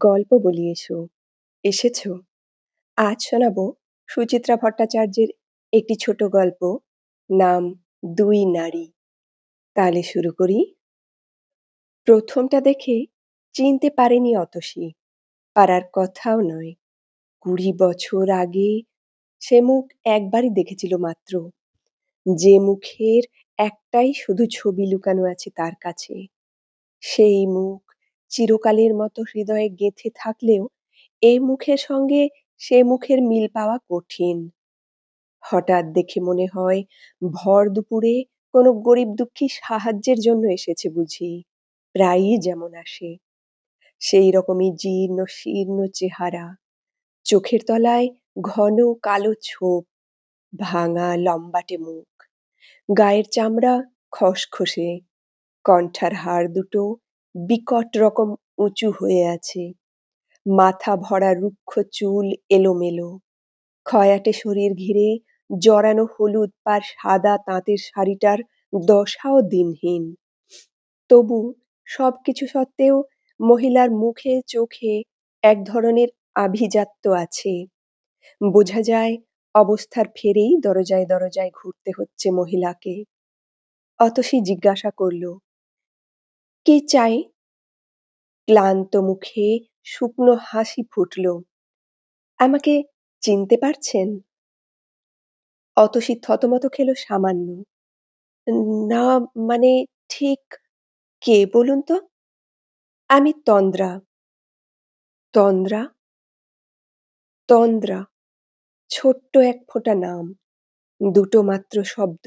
গল্প বলি এসো। এসেছো? আজ শোনাবো সুচিত্রা ভট্টাচার্যের একটি ছোট গল্প। নাম দুই নারী। তাহলে শুরু করি। প্রথমটা দেখে চিনতে পারেনি অতসী। পারার কথাও নয়। ২০ বছর আগে সে মুখ একবারই দেখেছিল মাত্র। যে মুখের একটাই শুধু ছবি লুকানো আছে তার কাছে। সেই মুখ চিরকালের মতো হৃদয়ে গেঁথে থাকলেও এই মুখের সঙ্গে সে মুখের মিল পাওয়া কঠিন। হঠাৎ দেখে মনে হয় ভর দুপুরে কোনো গরিব দুঃখী সাহায্যের জন্য এসেছে বুঝি। প্রায়ই যেমন আসে। সেই রকমই জীর্ণ শীর্ণ চেহারা, চোখের তলায় ঘন কালো ছোপ, ভাঙা লম্বাটে মুখ, গায়ের চামড়া খসখসে, কণ্ঠার হাড় দুটো বিকট রকম উঁচু হয়ে আছে, মাথা ভরা রুক্ষ চুল এলোমেলো, খয়াটে শরীর ঘিরে জড়ানো হলুদ পাড় সাদা তাঁতের শাড়িটার দশাও দিনহীন। তবু সবকিছু সত্ত্বেও মহিলার মুখে চোখে এক ধরনের আভিজাত্য আছে। বোঝা যায় অবস্থার ফেরেই দরজায় দরজায় ঘুরতে হচ্ছে মহিলাকে। অতসী জিজ্ঞাসা করল, কি চাই? ক্লান্ত মুখে শুকনো হাসি ফুটল। আমাকে চিনতে পারছেন? অতসী থতমত খেল সামান্য। না, মানে ঠিক কে বলুন তো? আমি তন্দ্রা। তন্দ্রা? তন্দ্রা, ছোট্ট এক ফোঁটা নাম, দুটো মাত্র শব্দ।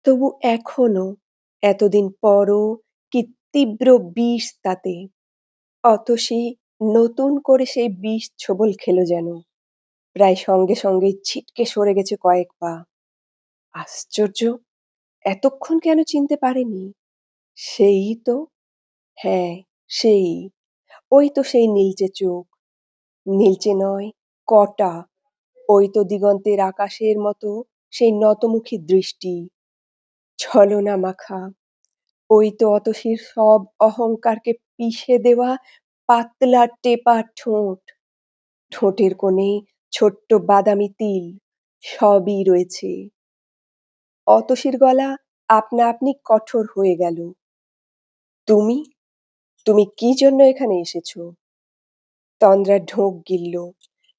তবু এখনো, এতদিন পরও কি তীব্র বিষ তাতে। অতসী নতুন করে সেই বিষ ছোবল খেল যেন। প্রায় সঙ্গে সঙ্গে ছিটকে সরে গেছে কয়েক পা। আশ্চর্য! এতক্ষণ কেন চিনতে পারেনি? সেই তো, হ্যাঁ, সেই। ওই তো সেই নীলচে চোখ। নীলচে নয়, কটা। ওই তো দিগন্তের আকাশের মতো সেই নতমুখী দৃষ্টি, ছলনা মাখা। ওই তো অতসীর সব অহংকারকে পিষে দেওয়া পাতলা টেপা ঠোঁট। ঠোঁটের কোণে ছোট্ট বাদামি তিল, সবই রয়েছে। অতসীর গলা আপনা আপনি কঠোর হয়ে গেল। তুমি? তুমি কি জন্য এখানে এসেছো? তন্দ্রা ঢোক গিলল।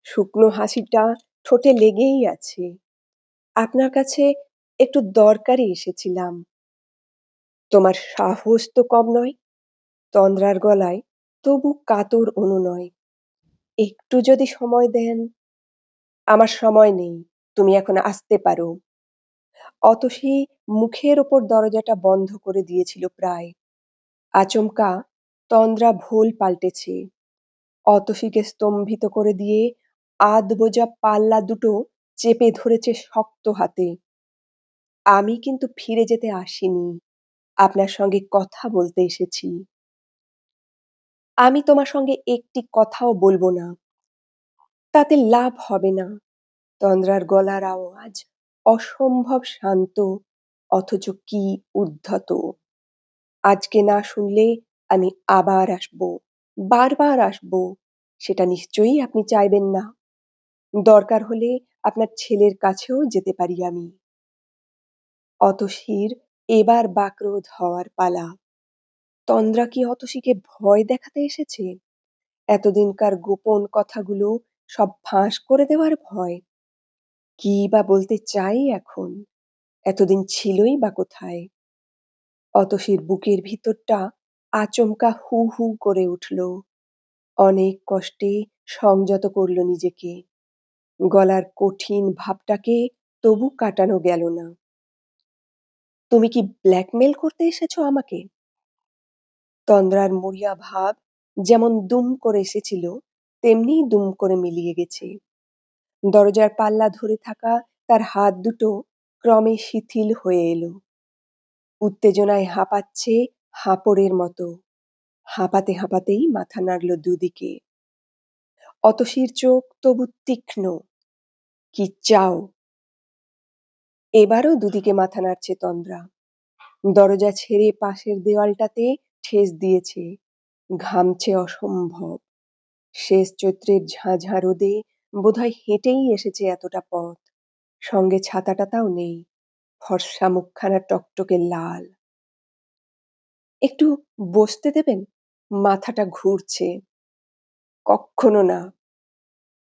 শুকনো হাসিটা ঠোঁটে লেগেই আছে। আপনার কাছে একটু দরকারি এসেছিলাম। তোমার সাহস তো কম নয়। তন্দ্রার গলায় তবু কাতর অনুনয়। একটু যদি সময় দেন। আমার সময় নেই, তুমি এখন আসতে পারো। অতসী মুখের ওপর দরজাটা বন্ধ করে দিয়েছিল প্রায়। আচমকা তন্দ্রা ভোল পাল্টেছে। অতসীকে স্তম্ভিত করে দিয়ে আধবোজা পাল্লা দুটো চেপে ধরেছে শক্ত হাতে। আমি কিন্তু ফিরে যেতে আসিনি, আপনার সঙ্গে কথা বলতে এসেছি। আমি তোমার সঙ্গে একটি কথাও বলবো না। তাতে লাভ হবে না। তন্দ্রার গলার আওয়াজ অসম্ভব শান্ত, অথচ কি উদ্ধত। আজকে না শুনলে আমি আবার আসবো, বারবার আসবো। সেটা নিশ্চয়ই আপনি চাইবেন না। দরকার হলে আপনার ছেলের কাছেও যেতে পারি আমি। অতসীর এবার বাকরোধ হওয়ার পালা। তন্দ্রা কি অতসীকে ভয় দেখাতে এসেছে? এতদিনকার গোপন কথাগুলো সব ফাঁস করে দেওয়ার ভয়? কি বা বলতে চাই এখন? এতদিন ছিলই বা কোথায়? অতসীর বুকের ভিতরটা আচমকা হু হু করে উঠল। অনেক কষ্টে সংযত করল নিজেকে। গলার কঠিন ভাবটাকে তবু কাটানো গেল না। তুমি কি ব্ল্যাকমেল করতে এসেছো আমাকে? তন্দ্রার মরিয়া ভাব যেমন দুম করে এসেছিল, তেমনি দুম করে মিলিয়ে গেছে। দরজার পাল্লা ধরে থাকা তার হাত দুটো ক্রমে শিথিল হয়ে এলো। উত্তেজনায় হাঁপাচ্ছে হাঁপড়ের মতো। হাঁপাতে হাঁপাতেই মাথা নাড়ল দুদিকে। অতসীর চোখ তবু তীক্ষ্ণ। কি চাও? এবারও দুদিকে মাথা নাড়ছে তন্দ্রা। দরজা ছেড়ে পাশের দেওয়ালটাতে ঠেস দিয়েছে। ঘামছে অসম্ভব। শেষ চৈত্রের ঝাঁঝা রোদে বোধহয় হেঁটেই এসেছে এতটা পথ। সঙ্গে ছাতা-টাতাও নেই। ফর্সা মুখখানা টকটকে লাল। একটু বসতে দেবেন? মাথাটা ঘুরছে। কক্ষনো না।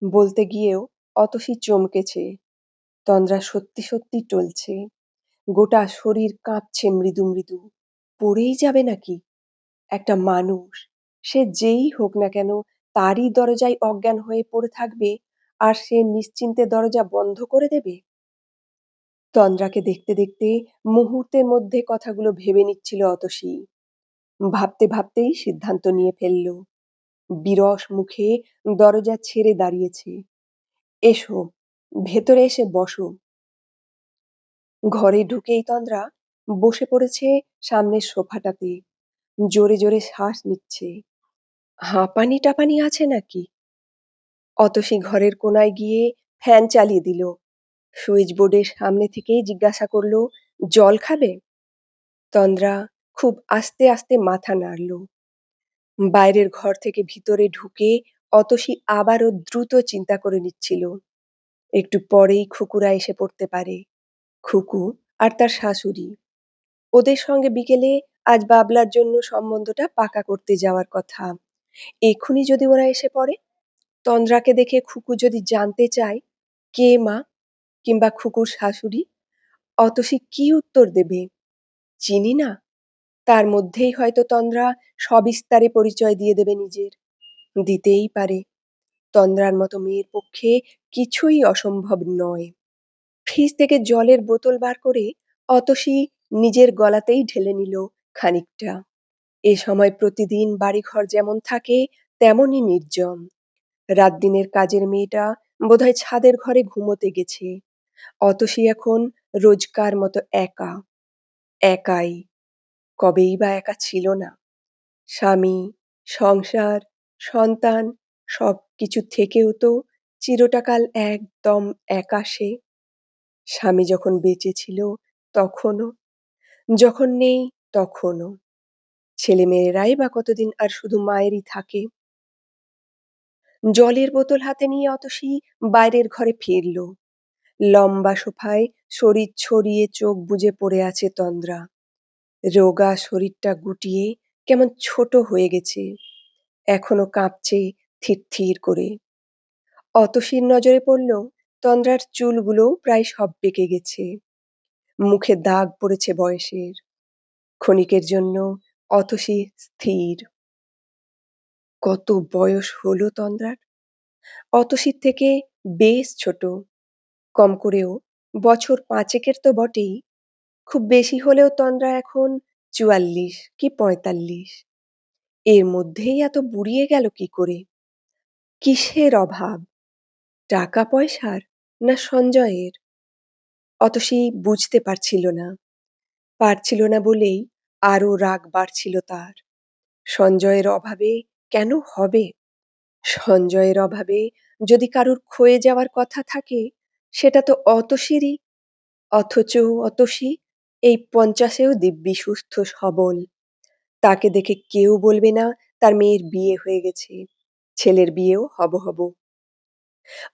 বলতে গিয়েও অতসী চমকেছে। তন্দ্রা সত্যি সত্যি টলছে। গোটা শরীর কাঁপছে মৃদু মৃদু। পড়েই যাবে নাকি? একটা মানুষ, সে যেই হোক না কেন, তারই দরজায় অজ্ঞান হয়ে পড়ে থাকবে আর সে নিশ্চিন্তে দরজা বন্ধ করে দেবে? তন্দ্রাকে দেখতে দেখতে মুহূর্তের মধ্যে কথাগুলো ভেবে নিচ্ছিল অতসী। ভাবতে ভাবতেই সিদ্ধান্ত নিয়ে ফেলল। বিরস মুখে দরজা ছেড়ে দাঁড়িয়েছে। এসো, ভেতরে এসে বসো। ঘরে ঢুকেই তন্দ্রা বসে পড়েছে সামনের সোফাটাতে। জোরে জোরে শ্বাস নিচ্ছে। হাঁপানি টাপানি আছে নাকি? অতসী ঘরের কোনায় গিয়ে ফ্যান চালিয়ে দিল। সুইচ বোর্ডের সামনে থেকেই জিজ্ঞাসা করলো, জল খাবে? তন্দ্রা খুব আস্তে আস্তে মাথা নাড়ল। বাইরের ঘর থেকে ভিতরে ঢুকে অতসী আবারও দ্রুত চিন্তা করে নিচ্ছিল, একটু পরেই খুকুরা এসে পড়তে পারে। খুকু আর তার শাশুড়ি, ওদের সঙ্গে বিকেলে আজ বাবলার জন্য সম্বন্ধটা পাকা করতে যাওয়ার কথা। এক্ষুনি যদি ওরা এসে পড়ে, তন্দ্রাকে দেখে খুকু যদি জানতে চায় কে মা, কিংবা খুকুর শাশুড়ি, অতসী কি উত্তর দেবে? চিনি না। তার মধ্যেই হয়তো তন্দ্রা সবিস্তারে পরিচয় দিয়ে দেবে নিজের। দিতেই পারে। তন্দ্রার মতো মেয়ের পক্ষে কিছুই অসম্ভব নয়। ফ্রিজ থেকে জলের বোতল বার করে অতসী নিজের গলাতেই ঢেলে নিল খানিকটা। এ সময় প্রতিদিন বাড়িঘর যেমন থাকে তেমনই নির্জন। রাত দিনের কাজের মেয়েটা বোধহয় ছাদের ঘরে ঘুমোতে গেছে। অতসী এখন রোজকার মতো একা। একাই। কবেই বা একা ছিল না? স্বামী, সংসার, সন্তান সবকিছু থেকেও তো চিরটাকাল একদম একা সে। স্বামী যখন বেঁচে ছিল তখনও, যখন নেই তখনও। ছেলেমেয়েরাই বা কতদিন আর শুধু মায়েরই থাকে। জলের বোতল হাতে নিয়ে অতসী বাইরের ঘরে ফিরল। লম্বা সোফায় শরীর ছড়িয়ে চোখ বুজে পড়ে আছে তন্দ্রা। রোগা শরীরটা গুটিয়ে কেমন ছোট হয়ে গেছে। এখনো কাঁপছে থির থির করে। অতসীর নজরে পড়ল তন্দ্রার চুলগুলো প্রায় সব পেকে গেছে। মুখে দাগ পড়েছে বয়সের। ক্ষণিকের জন্য অতসী স্থির। কত বয়স হলো তন্দ্রার? অতসীর থেকে বেশ ছোট। কম করেও বছর ৫-এর তো বটেই। খুব বেশি হলেও তন্দ্রা এখন ৪৪ কি ৪৫। এর মধ্যেই এত বুড়িয়ে গেল কি করে? কিসের অভাব? টাকা পয়সার, না সঞ্জয়ের? অতসী বুঝতে পারছিল না। পারছিল না বলেই আরো রাগ বাড়ছিল তার। সঞ্জয়ের অভাবে কেন হবে? সঞ্জয়ের অভাবে যদি কারুর ক্ষয়ে যাওয়ার কথা থাকে, সেটা তো অতসীরই। অথচ অতসী এই ৫০-এও দিব্যি সুস্থ সবল। তাকে দেখে কেউ বলবে না তার মেয়ের বিয়ে হয়ে গেছে। ছেলের বিয়েও হব হব।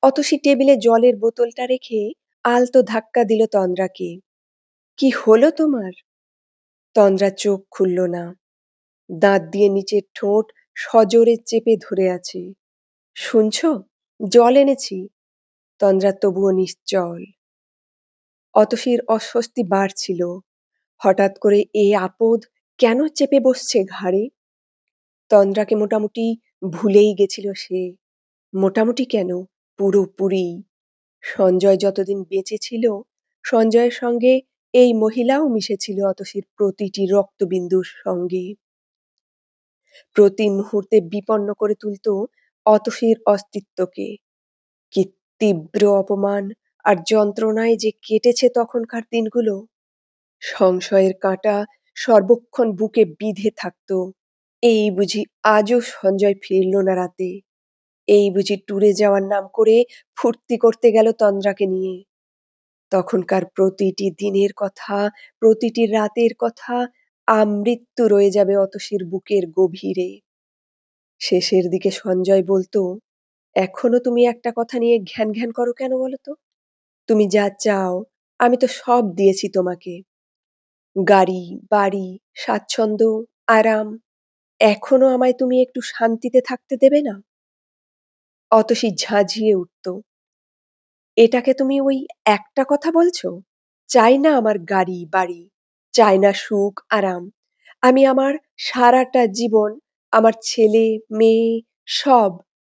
অতসী টেবিলে জলের বোতলটা রেখে আলতো ধাক্কা দিল তন্দ্রাকে। কি হলো তোমার? তন্দ্রা চোখ খুলল না। দাঁত দিয়ে নিচের ঠোঁট সজোরে চেপে ধরে আছে। শুনছ? জল এনেছি। তন্দ্রা তবুও নিশ্চল। অতসীর অস্বস্তি বাড়ছিল। হঠাৎ করে এ আপদ কেন চেপে বসছে ঘাড়ে? তন্দ্রাকে মোটামুটি ভুলেই গেছিল সে। মোটামুটি কেন, পুরোপুরি। সঞ্জয় যতদিন বেঁচে ছিল, সঞ্জয়ের সঙ্গে এই মহিলাও মিশেছিল অতসীর প্রতিটি রক্তবিন্দুর সঙ্গে। প্রতি মুহূর্তে বিপন্ন করে তুলত অতসীর অস্তিত্বকে। কি তীব্র অপমান আর যন্ত্রণায় যে কেটেছে তখনকার দিনগুলো! সংশয়ের কাঁটা সর্বক্ষণ বুকে বিঁধে থাকত। এই বুঝি আজও সঞ্জয় ফিরল না রাতে? এই বুঝি ট্যুরে যাওয়ার নাম করে ফুর্তি করতে গেল তন্দ্রাকে নিয়ে? তখনকার প্রতিটি দিনের কথা, প্রতিটি রাতের কথা আমৃত্যু রয়ে যাবে অতসীর বুকের গভীরে। শেষের দিকে সঞ্জয় বলতো, এখনো তুমি একটা কথা নিয়ে ঘ্যান ঘ্যান করো কেন বলো তো? তুমি যা চাও আমি তো সব দিয়েছি তোমাকে। গাড়ি, বাড়ি, স্বাচ্ছন্দ্য, আরাম। এখনো আমায় তুমি একটু শান্তিতে থাকতে দেবে না? অতসী ঝাঁঝিয়ে উঠত। এটাকে তুমি ওই একটা কথা বলছো? চাই না আমার গাড়ি, বাড়ি, চাই না সুখ, আরাম। আমি আমার সারাটা জীবন আমার ছেলে, মেয়ে সব,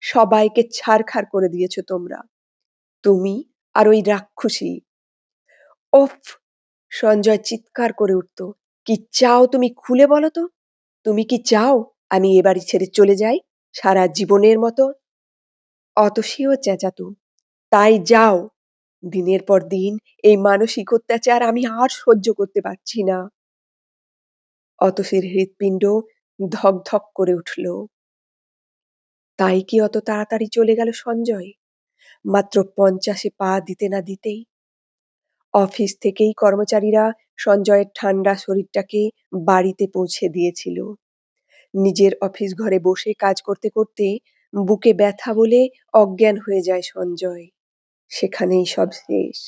সবাইকে ছারখার করে দিয়েছো তোমরা। তুমি আর ওই রাক্ষসী। ওফ! সঞ্জয় চিৎকার করে উঠত। কি চাও তুমি খুলে বলো তো? তুমি কি চাও আমি এ বাড়ি ছেড়ে চলে যাই? সারা জীবনের মতো? অতসীও চেঁচাতো, তাই যাও। দিনের পর দিন এই মানসিক অত্যাচার আমি আর সহ্য করতে পারছি না। অতসীর হৃৎপিণ্ড ধক ধক করে উঠল। তাই কি অত তাড়াতাড়ি চলে গেল সঞ্জয়? মাত্র ৫০-এ পা দিতে না দিতেই। অফিস থেকেই কর্মচারীরা সঞ্জয়ের ঠান্ডা শরীরটাকে বাড়িতে পৌঁছে দিয়েছিল। নিজের অফিস ঘরে বসে কাজ করতে করতে বুকে ব্যথা বলে অজ্ঞান হয়ে যায় সঞ্জয়। সেখানেই সব শেষ।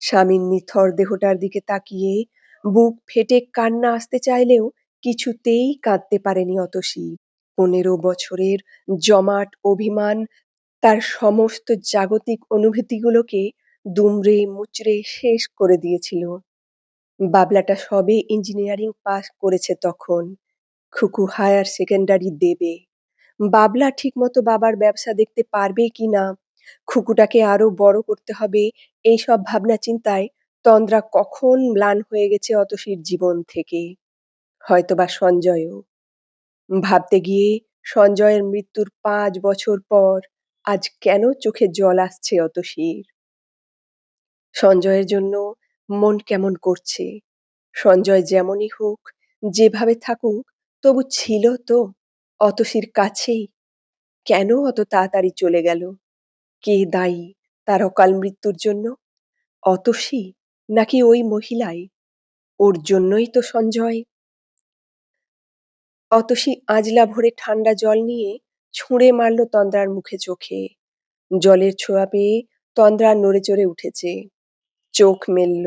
স্বামীর নিথর দেহটার দিকে তাকিয়ে বুক ফেটে কান্না আসতে চাইলেও কিছুতেই কাঁদতে পারেনি অতসী। ১৫ বছরের জমাট অভিমান তার সমস্ত জাগতিক অনুভূতিগুলোকে দুমড়ে মুচড়ে শেষ করে দিয়েছিল। বাবলাটা সবে ইঞ্জিনিয়ারিং পাস করেছে তখন। খুকু হায়ার সেকেন্ডারি দেবে। বাবলা ঠিকমতো বাবার ব্যবসা দেখতে পারবে কিনা, খুকুটাকে আরো বড় করতে হবে, এইসব ভাবনা চিন্তায় তন্দ্রা কখন ম্লান হয়ে গেছে অতসীর জীবন থেকে। হয়তোবা সঞ্জয়ও। ভাবতে গিয়ে সঞ্জয়ের মৃত্যুর ৫ বছর পর আজ কেন চোখে জল আসছে অতসীর। সঞ্জয়ের জন্য মন কেমন করছে। সঞ্জয় যেমনই হোক, যেভাবে থাকুক, তবু ছিল তো অতসীর কাছেই। কেন অত তাড়াতাড়ি চলে গেল? কে দায়ী তার অকাল মৃত্যুর জন্য? অতসী নাকি ওই মহিলাই? ওর জন্যই তো সঞ্জয়। অতসী আঁজলা ভরে ঠান্ডা জল নিয়ে ছুঁড়ে মারল তন্দ্রার মুখে চোখে। জলের ছোঁয়া পেয়ে তন্দ্রা নড়েচড়ে উঠেছে, চোখ মেলল।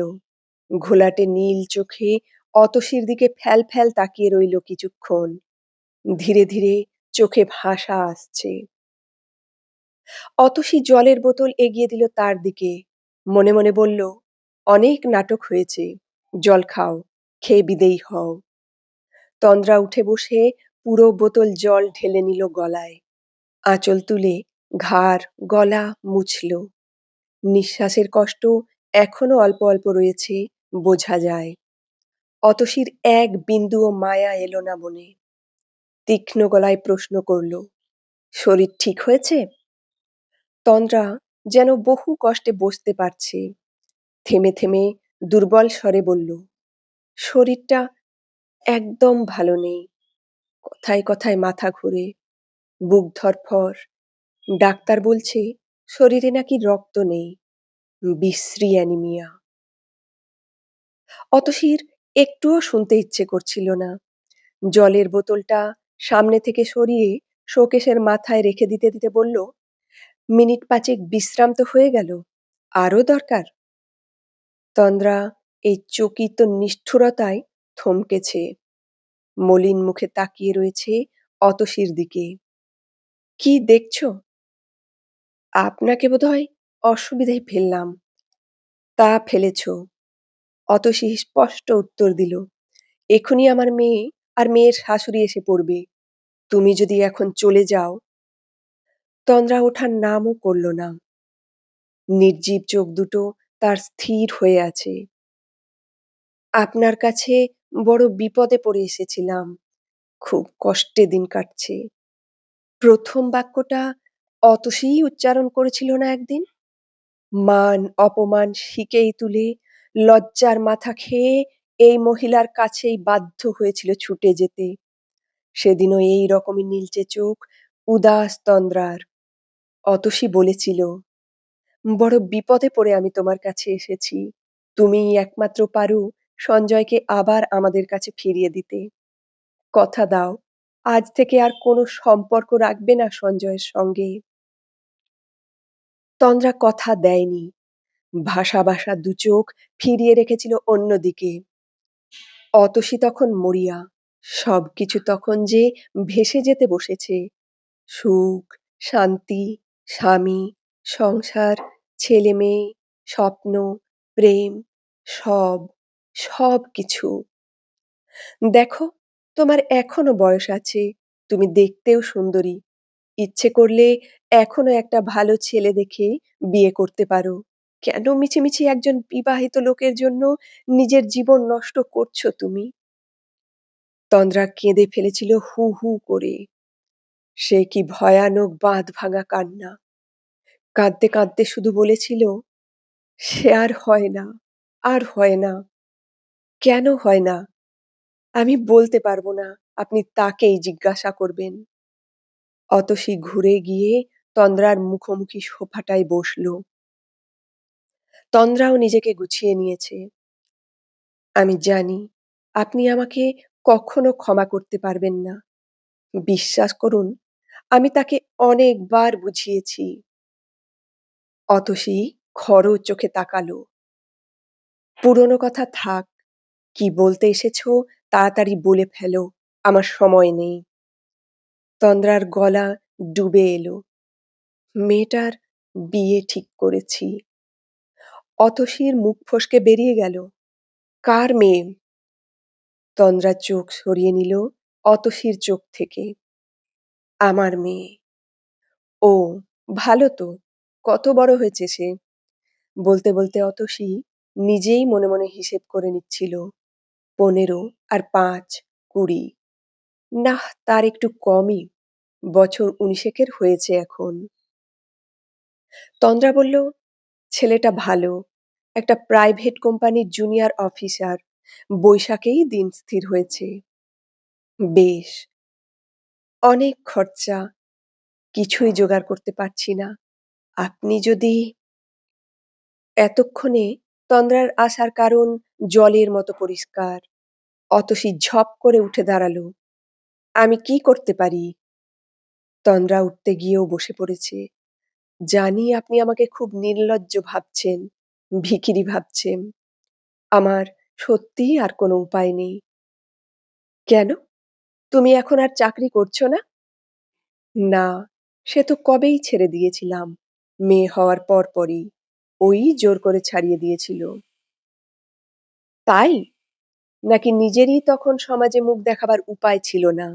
ঘোলাটে নীল চোখে অতসীর দিকে ফ্যাল ফ্যাল তাকিয়ে রইল কিছুক্ষণ। ধীরে ধীরে চোখে ভাষা আসছে। অতসী জলের বোতল এগিয়ে দিল তার দিকে। মনে মনে বলল, অনেক নাটক হয়েছে, জল খাও, খেয়ে বিদেয় হও। তন্দ্রা উঠে বসে পুরো বোতল জল ঢেলে নিল গলায়। আঁচল তুলে ঘাড় গলা মুছল। নিঃশ্বাসের কষ্ট এখনো অল্প অল্প রয়েছে, বোঝা যায়। অতসীর এক বিন্দুও মায়া এলো না মনে। তীক্ষ্ণ গলায় প্রশ্ন করল, শরীর ঠিক হয়েছে? তন্দ্রা যেন বহু কষ্টে বসতে পারছে। থেমে থেমে দুর্বল স্বরে বলল, শরীরটা একদম ভালো নেই। কথায় কথায় মাথা ঘুরে, বুক ধড়ফড়। ডাক্তার বলছে শরীরে নাকি রক্ত নেই, বিশ্রী অ্যানিমিয়া। অতসীর একটুও শুনতে ইচ্ছে করছিল না। জলের বোতলটা সামনে থেকে সরিয়ে শোকেসের মাথায় রেখে দিতে দিতে বলল, মিনিট ৫ বিশ্রাম তো হয়ে গেল, আরো দরকার? তন্দ্রা এই চকিত নিষ্ঠুরতায় থমকেছে। মলিন মুখে তাকিয়ে রয়েছে অতসীর দিকে। কি দেখছো? আপনাকে বোধহয় অসুবিধায় ফেললাম। তা ফেলেছ। অতসী স্পষ্ট উত্তর দিল, এখনই আমার মেয়ে আর মেয়ের শাশুড়ি এসে পড়বে। তুমি যদি এখন চলে যাও। তন্দ্রা ওঠার নামও করল না। নির্জীব চোখ দুটো তার স্থির হয়ে আছে। আপনার কাছে বড় বিপদে পড়ে এসেছিলাম, খুব কষ্টে দিন কাটছে। প্রথম বাক্যটা অতসীই উচ্চারণ করেছিল না একদিন? মান অপমান শিকেই তুলে লজ্জার মাথা খেয়ে এই মহিলার কাছেই বাধ্য হয়েছিল ছুটে যেতে। সেদিনও এই রকমই নীলচে চোখ উদাস তন্দ্রার। অতসী বলেছিল, বড় বিপদে পড়ে আমি তোমার কাছে এসেছি। তুমিই একমাত্র পারো সঞ্জয়কে আবার আমাদের কাছে ফিরিয়ে দিতে। কথা দাও, আজ থেকে আর কোনো সম্পর্ক রাখবে না সঞ্জয়ের সঙ্গে। তন্দ্রা কথা দেয়নি। ভাসা দুচোখ ফিরিয়ে রেখেছিল অন্যদিকে। অতসী তখন মরিয়া। সবকিছু তখন যে ভেসে যেতে বসেছে। সুখ, শান্তি, স্বামী, সংসার, ছেলেমেয়ে, স্বপ্ন, প্রেম, সব, সবকিছু। দেখো, তোমার এখনো বয়স আছে। তুমি দেখতেও সুন্দরী। ইচ্ছে করলে এখনো একটা ভালো ছেলে দেখে বিয়ে করতে পারো। কেন মিছিমিছি একজন বিবাহিত লোকের জন্য নিজের জীবন নষ্ট করছো তুমি? তন্দ্রা কেঁদে ফেলেছিল হু হু করে। সে কি ভয়ানক বাঁধ ভাঙা কান্না! কাঁদতে কাঁদতে শুধু বলেছিল, সে আর হয় না, আর হয় না। কেন হয় না? আমি বলতে পারবো না, আপনি তাকেই জিজ্ঞাসা করবেন। অতসী ঘুরে গিয়ে তন্দ্রার মুখোমুখি সোফাটায় বসল। তন্দ্রাও নিজেকে গুছিয়ে নিয়েছে। আমি জানি আপনি আমাকে কখনো ক্ষমা করতে পারবেন না। বিশ্বাস করুন, আমি তাকে অনেকবার বুঝিয়েছি। অতসী খড় চোখে তাকালো। পুরনো কথা থাক, কি বলতে এসেছো তাড়াতাড়ি বলে ফেলো, আমার সময় নেই। তন্দ্রার গলা ডুবে এলো। মেয়েটার বিয়ে ঠিক করেছি। অতসীর মুখ ফসকে বেরিয়ে গেল, কার মেয়ে? তন্দ্রা চোখ সরিয়ে নিল অতসীর চোখ থেকে। আমার মেয়ে। ও, ভালো তো। কত বড় হয়েছে সে? বলতে বলতে অতসী নিজেই মনে মনে হিসেব করে নিচ্ছিল। 15 আর 5, 20। নাহ, তার একটু কমই। বছর 19 হয়েছে এখন। তন্দ্রা বলল, ছেলেটা ভালো, একটা প্রাইভেট কোম্পানির জুনিয়র অফিসার। বৈশাখেই দিন স্থির হয়েছে। বেশ, অনেক খরচা, কিছুই জোগাড় করতে পারছি না। আপনি যদি... এতক্ষণে তন্দ্রার আসার কারণ জলের মতো পরিষ্কার। অতসী ঝপ করে উঠে দাঁড়ালো। আমি কি করতে পারি? তন্দ্রা উঠতে গিয়েও বসে পড়েছে। জানি আপনি আমাকে খুব নির্লজ্জ ভাবছেন, ভিখিরি ভাবছেন। আমার সত্যিই আর কোনো উপায় নেই। কেন? তুমি এখন আর চাকরি করছো না? না, সে তো কবেই ছেড়ে দিয়েছিলাম। মেয়ে হওয়ার পরপরই। ওই জোর করে ছাড়িয়ে দিয়েছিল। তাই? নাকি নিজেরই তখন সমাজে মুখ দেখাবার উপায় ছিল না?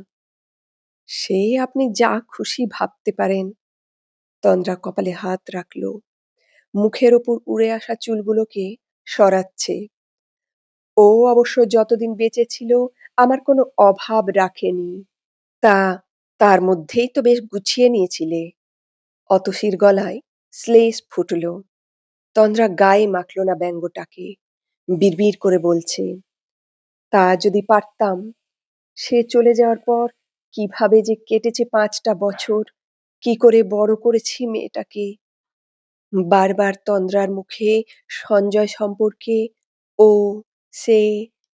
সে আপনি যা খুশি ভাবতে পারেন। তন্দ্রা কপালে হাত রাখল। মুখের ওপর উড়ে আসা চুলগুলোকে সরাচ্ছে। ও অবশ্য যতদিন বেঁচে ছিল আমার কোনো অভাব রাখেনি। তা, তার মধ্যেই তো বেশ গুছিয়ে নিয়েছিলে। অতসীর গলায় শ্লেষ ফুটল। তন্দ্রা গায়ে মাখল না ব্যঙ্গটাকে। বিড়বিড় করে বলছে, তা যদি পারতাম। সে চলে যাওয়ার পর কিভাবে যে কেটেছে 5টা বছর, কি করে বড় করেছি মেয়েটাকে। বারবার তন্দ্রার মুখে সঞ্জয় সম্পর্কে ও, সে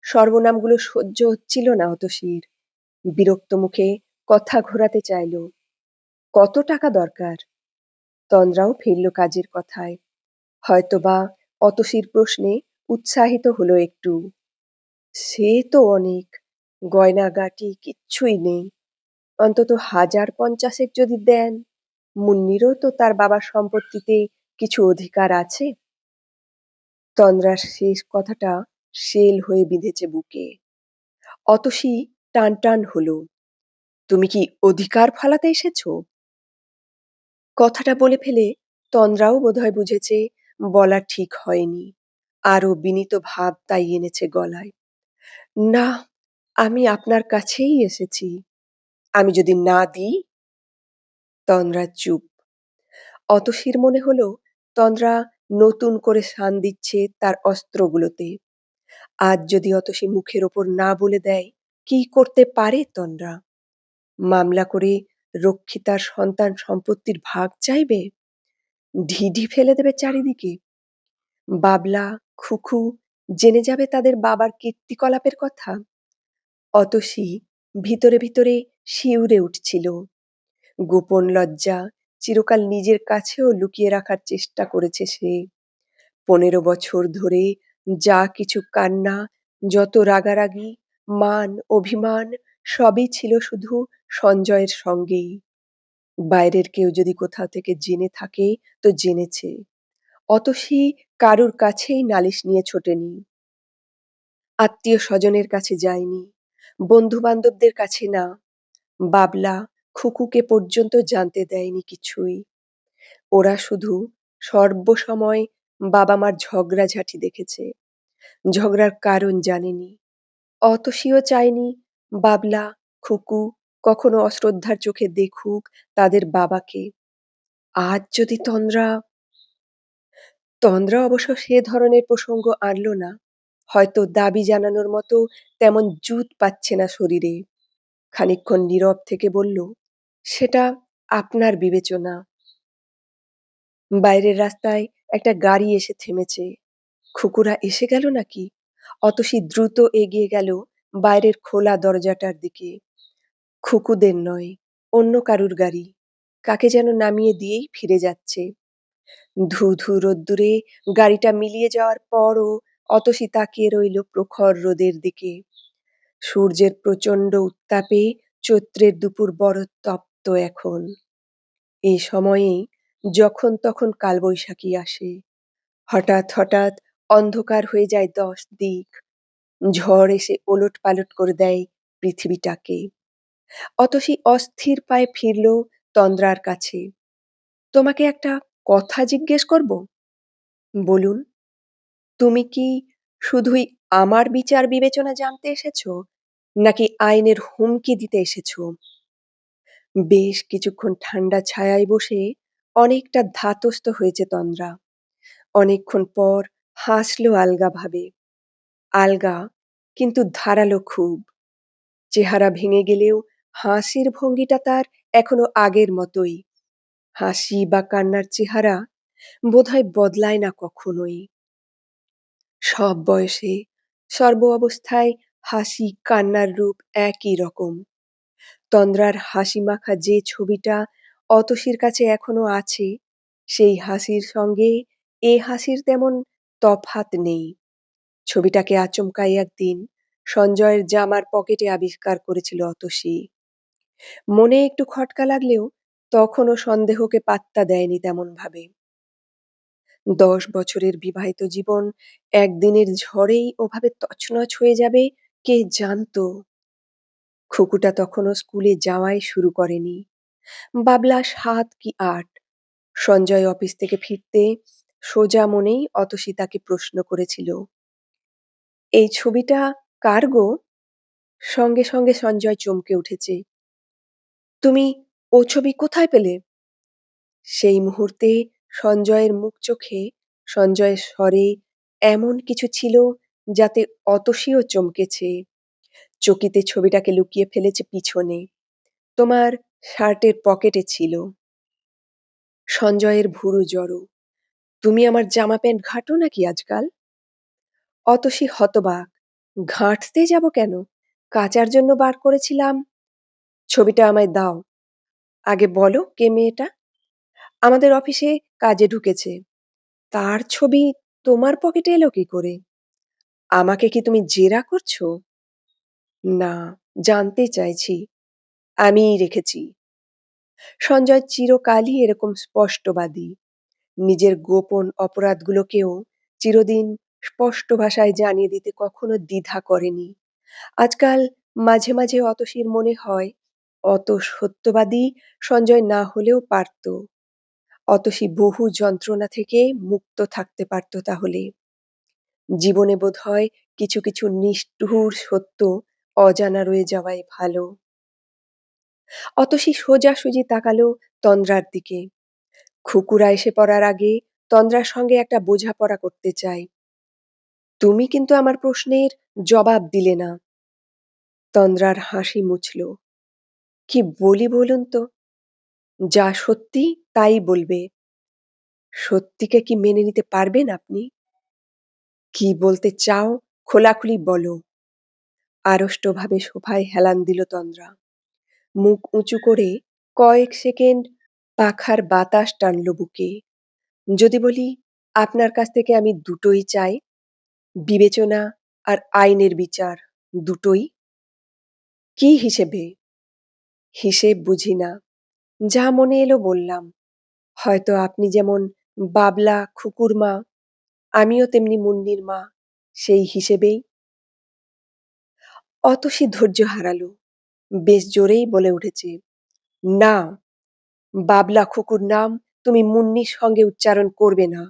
সর্বনামগুলো সহ্য হচ্ছিল না অতসীর। বিরক্ত মুখে কথা ঘোরাতে চাইল। কত টাকা দরকার? তন্দ্রাও ফিরল কাজের কথায়। হয়তোবা অতসীর প্রশ্নে উৎসাহিত হলো একটু। সে তো অনেক, গয়নাগাটি কিচ্ছুই নেই। অন্তত 1,050 যদি দেন। মুন্নিরও তো তার বাবার সম্পত্তিতে কিছু অধিকার আছে। তন্দ্রার শেষ কথাটা শেল হয়ে বিঁধেছে বুকে। অতসী টান টান হলো। তুমি কি অধিকার ফলাতে এসেছো? কথাটা বলে ফেলে তন্দ্রাও বোধহয় বুঝেছে বলা ঠিক হয়নি। আরো বিনীত ভাব তাই এনেছে গলায়। না, আমি আপনার কাছেই এসেছি। আমি যদি না দিই? তন্দ্রা চুপ। অতসীর মনে হলো তন্দ্রা নতুন করে শান দিচ্ছে তার অস্ত্রগুলোতে। আজ যদি অতসী মুখের ওপর না বলে দেয়, কি করতে পারে তন্দ্রা? মামলা করে রক্ষিতার সন্তান সম্পত্তির ভাগ চাইবে? ঢিঢি ফেলে দেবে চারিদিকে। বাবলা, খুকু জেনে যাবে তাদের বাবার কীর্তিকলাপের কথা। অতসী ভিতরে ভিতরে শিউরে উঠছিল। গোপন লজ্জা চিরকাল নিজের কাছেও লুকিয়ে রাখার চেষ্টা করেছে সে। ১৫ বছর ধরে যা কিছু কান্না, যত রাগারাগি, মান, অভিমান সবই ছিল শুধু সঞ্জয়ের সঙ্গেই। বাইরের কেউ যদি কোথাও থেকে জেনে থাকে তো জেনেছে। অতসী কারুর কাছেই নালিশ নিয়ে ছোটেনি। আত্মীয়-স্বজনের কাছে যায়নি। বন্ধু-বান্ধবদের কাছে না। বাবলা, খুকুকে পর্যন্ত জানতে দেয়নি কিছুই। ওরা শুধু সর্বসময় বাবা-মার ঝগড়াঝাঁটি দেখেছে। ঝগড়ার কারণ জানেনি। অতসীও চায়নি বাবলা, খুকু কখনো অশ্রদ্ধার চোখে দেখুক তাদের বাবাকে। আজ যদি তন্দ্রা অবশ্য সে ধরনের প্রসঙ্গ আনল না। হয়তো দাবি জানানোর মতো তেমন জুত পাচ্ছে না শরীরে। খানিকক্ষণ নীরব থেকে বলল, সেটা আপনার বিবেচনা। বাইরের রাস্তায় একটা গাড়ি এসে থেমেছে। খুকুরা এসে গেল নাকি? অতসী দ্রুত এগিয়ে গেল বাইরের খোলা দরজাটার দিকে। খুকুদের নয়, অন্য কারুর গাড়ি। কাকে যেন নামিয়ে দিয়েই ফিরে যাচ্ছে। ধু ধু রোদ্দুরে গাড়িটা মিলিয়ে যাওয়ার পরও অতসী তাকিয়ে রইল প্রখর রোদের দিকে। সূর্যের প্রচণ্ড উত্তাপে চৈত্রের দুপুর বড় তপ্ত এখন। এই সময়েই যখন তখন কালবৈশাখী আসে। হঠাৎ হঠাৎ অন্ধকার হয়ে যায় ১০ দিক। ঝড় এসে ওলটপালট করে দেয় পৃথিবীটাকে। অতসী অস্থির পায়ে ফিরল তন্দ্রার কাছে। তোমাকে একটা কথা জিজ্ঞেস করব? বলুন, তুমি কি শুধুই আমার বিচার বিবেচনা জানতে এসেছো, নাকি আইনের হুমকি দিতে এসেছো? বেশ কিছুক্ষণ ঠান্ডা ছায়ায় বসে অনেকটা ধাতস্থ হয়েছে তন্দ্রা। অনেকক্ষণ পর হাসলো আলগা ভাবে। আলগা, কিন্তু ধারালো খুব। চেহারা ভেঙে গেলেও হাসির ভঙ্গিটা তার এখনো আগের মতোই। হাসি বা কান্নার চেহারা বোধহয় বদলায় না কখনোই। সব বয়সে, সর্ব অবস্থায় হাসি কান্নার রূপ একই রকম। তন্দ্রার হাসিমাখা যে ছবিটা অতসীর কাছে এখনো আছে, সেই হাসির সঙ্গে এ হাসির তেমন তফাত নেই। ছবিটাকে আচমকাই একদিন সঞ্জয়ের জামার পকেটে আবিষ্কার করেছিল অতসী। মনে একটু খটকা লাগলেও তখনও সন্দেহকে পাত্তা দেয়নি তেমন ভাবে। ১০ বছরের বিবাহিত জীবন একদিনের ঝড়েই ওভাবে তছনছ হয়ে যাবে কে জানতো? খুকুটা তখনও স্কুলে যাওয়াই শুরু করেনি। বাবলা ৭ কি ৮। সঞ্জয় অফিস থেকে ফিরতে সোজা মনেই অতসী তাকে প্রশ্ন করেছিল, এই ছবিটা কার গো? সঙ্গে সঙ্গে সঞ্জয় চমকে উঠেছে। তুমি ও ছবি কোথায় পেলে? সেই মুহূর্তে সঞ্জয়ের মুখ চোখে, সঞ্জয়ের স্বরে এমন কিছু ছিল যাতে অতসীও চমকেছে। চকিতে ছবিটাকে লুকিয়ে ফেলেছে পিছনে। তোমার শার্টের পকেটে ছিল। সঞ্জয়ের ভুরু জড়ো। তুমি আমার জামা প্যান্ট ঘাঁটো নাকি আজকাল? অতসী হতবাক। ঘাঁটতে যাব কেন? কাচার জন্য বার করেছিলাম। ছবিটা আমায় দাও। আগে বলো কে মেয়েটা? আমাদের অফিসে কাজে ঢুকেছে। তার ছবি তোমার পকেটে এলো কি করে? আমাকে কি তুমি জেরা করছো? না, জানতে চাইছি। আমিই রেখেছি। সঞ্জয় চিরকালই এরকম স্পষ্টবাদী। নিজের গোপন অপরাধগুলোকেও চিরদিন স্পষ্ট ভাষায় জানিয়ে দিতে কখনো দ্বিধা করেনি। আজকাল মাঝে মাঝে অতসীর মনে হয়, অত সত্যবাদী সঞ্জয় না হলেও পারত। অতসী বহু যন্ত্রণা থেকে মুক্ত থাকতে পারত তাহলে। জীবনে বোধহয় কিছু কিছু নিষ্ঠুর সত্য অজানা রয়ে যাওয়াই ভালো। অতসী সোজাসুজি তাকালো তন্দ্রার দিকে। খুকুরা এসে পড়ার আগে তন্দ্রার সঙ্গে একটা বোঝাপড়া করতে চাই। তুমি কিন্তু আমার প্রশ্নের জবাব দিলে না। তন্দ্রার হাসি মুছল। কি বলি বলুন তো? যা সত্যি তাই বলবে। সত্যিকে কি মেনে নিতে পারবেন আপনি? কি বলতে চাও খোলাখুলি বলো। আড়ষ্টভাবে সোফায় হেলান দিল তন্দ্রা। মুখ উঁচু করে কয়েক সেকেন্ড পাখার বাতাস টানল বুকে। যদি বলি, আপনার কাছ থেকে আমি দুটোই চাই, বিবেচনা আর আইনের বিচার, দুটোই। কি হিসেবে? হিসেব বুঝি না, যা মনে এলো বললাম। হয়তো আপনি যেমন বাবলা খুকুর মা, আমিও তেমনি মুন্নির মা, সেই হিসেবেই। অতসী ধৈর্য হারালো, বেশ জোরেই বলে উঠেছে, না, বাবলা খুকুর নাম তুমি মুন্নির সঙ্গে উচ্চারণ করবে না।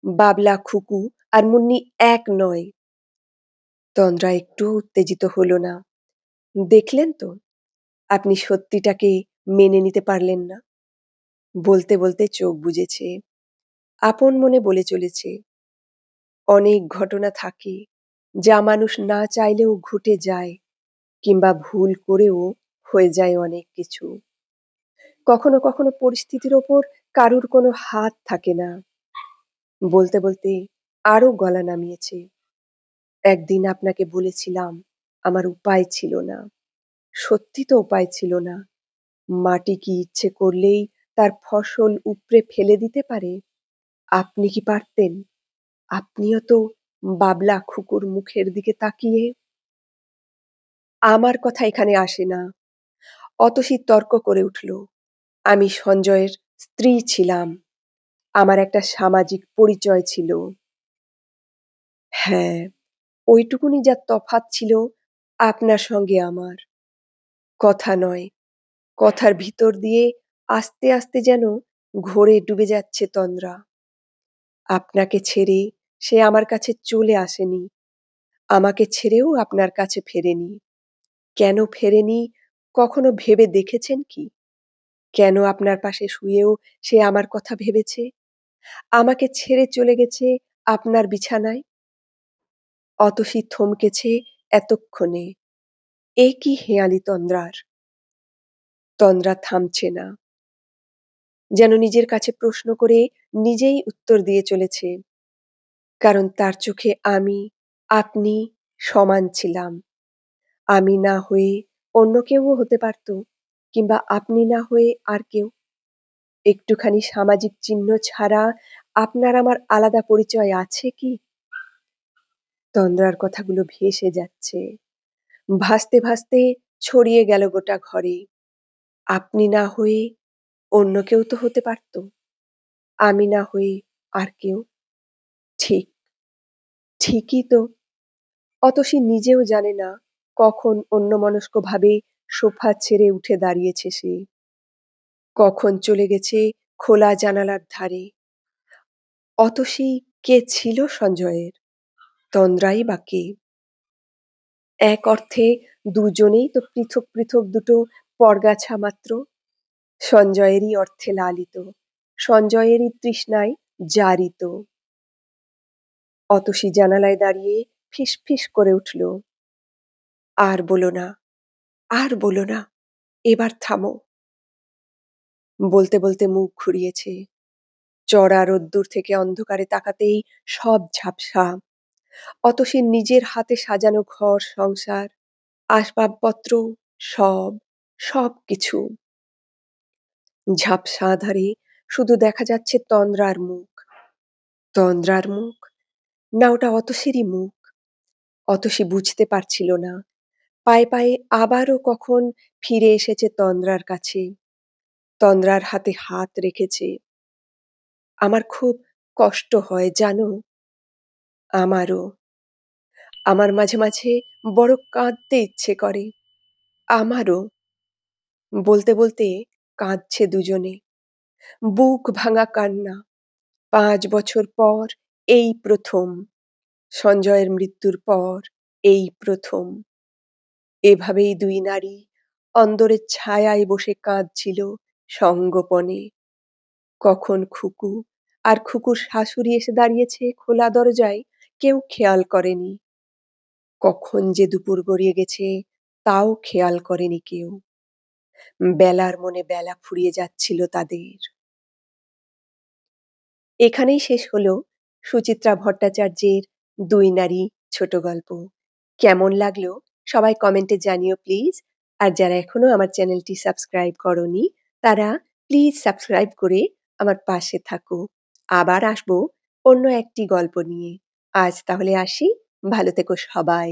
বাবলা খুকু আর মুন্নি এক নয়। তন্দ্রা একটু উত্তেজিত হলো না। দেখলেন তো, আপনি সত্যিটাকে মেনে নিতে পারলেন না। বলতে বলতে চোখ বুজেছে, আপন মনে বলে চলেছে, অনেক ঘটনা থাকে যা মানুষ না চাইলেও ঘটে যায়, কিংবা ভুল করেও হয়ে যায় অনেক কিছু। কখনো কখনো পরিস্থিতির ওপর কারুর কোনো হাত থাকে না। বলতে বলতে আরো গলা নামিয়েছে, একদিন আপনাকে বলেছিলাম আমার উপায় ছিল না। সত্যি তো উপায় ছিল না। মাটি কি ইচ্ছে করলেই তার ফসল উপড়ে ফেলে দিতে পারে? আপনি কি পারতেন? আপনিও তো বাবলা খুকুর মুখের দিকে তাকিয়ে। আমার কথা এখানে আসে না। অতসী তর্ক করে উঠল, আমি সঞ্জয়ের স্ত্রী ছিলাম, আমার একটা সামাজিক পরিচয় ছিল। হ্যাঁ, ওইটুকুনি যা তফাৎ ছিল আপনার সঙ্গে আমার। কথা নয়, কথার ভিতর দিয়ে আস্তে আস্তে যেন ঘোরে ডুবে যাচ্ছে তন্দ্রা। আপনাকে ছেড়ে সে আমার কাছে চলে আসেনি, আমাকে ছেড়েও আপনার কাছে ফেরেনি। কেন ফেরেনি কখনো ভেবে দেখেছেন কি? কেন আপনার পাশে শুয়েও সে আমার কথা ভেবেছে? আমাকে ছেড়ে চলে গেছে আপনার বিছানায়। অতসী থমকেছে এতক্ষণে। এ কি হেঁয়ালি তন্দ্রার! তন্দ্রা থামছে না, যেন নিজের কাছে প্রশ্ন করে নিজেই উত্তর দিয়ে চলেছে। কারণ তার চোখে আমি, আপনি সমান ছিলাম। আমি না হয়ে অন্য কেউও হতে পারত, কিংবা আপনি না হয়ে আর কেউ। একটুখানি সামাজিক চিহ্ন ছাড়া আপনার আমার আলাদা পরিচয় আছে কি? তন্দ্রার কথাগুলো ভেসে যাচ্ছে, ভাসতে ভাসতে ছড়িয়ে গেল গোটা ঘরে। আপনি না হয়ে অন্য কেউ তো হতে পারত, আমি না হয়ে আর কেউ। ঠিক, ঠিকই তো। অতসী নিজেও জানে না কখন অন্যমনস্কভাবে সোফা ছেড়ে উঠে দাঁড়িয়েছে সে, কখন চলে গেছে খোলা জানালার ধারে। অতসী কে ছিল সঞ্জয়ের? তন্দ্রাই বা কে? এক অর্থে দুজনেই তো পৃথক পৃথক দুটো পরগাছা মাত্র। সঞ্জয়েরই অর্থে লালিত, সঞ্জয়েরই তৃষ্ণায় জারিত। অতসী জানালায় দাঁড়িয়ে ফিসফিস করে উঠল, আর বলো না, আর বলো না, এবার থামো। বলতে বলতে মুখ ঘুরিয়েছে, চড়া রোদ্দুর থেকে অন্ধকারে তাকাতেই সব ঝাপসা। অতসীর নিজের হাতে সাজানো ঘর সংসার, আসবাবপত্র, সব, সব কিছু। ঝাপসা আঁধারে শুধু দেখা যাচ্ছে তন্দ্রার মুখ। তন্দ্রার মুখ, না ওটা অতসীরই মুখ? অতসী বুঝতে পারছিল না। পায়ে পায়ে আবারও কখন ফিরে এসেছে তন্দ্রার কাছে, তন্দ্রার হাতে হাত রেখেছে। আমার খুব কষ্ট হয় জানো। আমারও। আমার মাঝে মাঝে বড় কাঁদতে ইচ্ছে করে। আমারও। বলতে বলতে কাঁদছে দুজনে, বুক ভাঙা কান্না। 5 বছর পর এই প্রথম, সঞ্জয়ের মৃত্যুর পর এই প্রথম। এভাবেই দুই নারী অন্দরের ছায়ায় বসে কাঁদছিল সঙ্গোপনে। কখন খুকু আর খুকুর শাশুড়ি এসে দাঁড়িয়েছে খোলা দরজায়, কেউ খেয়াল করেনি। কখন যে দুপুর গড়িয়ে গেছে তাও খেয়াল করেনি কেউ। বেলার মনে বেলা ফুরিয়ে যাচ্ছিল তাদের। এখানেই শেষ হলো সুচিত্রা ভট্টাচার্যের দুই নারী ছোট গল্প। কেমন লাগলো সবাই কমেন্টে জানিও প্লিজ। আর যারা এখনো আমার চ্যানেলটি সাবস্ক্রাইব করোনি, তারা প্লিজ সাবস্ক্রাইব করে আমার পাশে থাকো। আবার আসবো অন্য একটি গল্প নিয়ে। আজ তাহলে আসি, ভালো থেকো সবাই।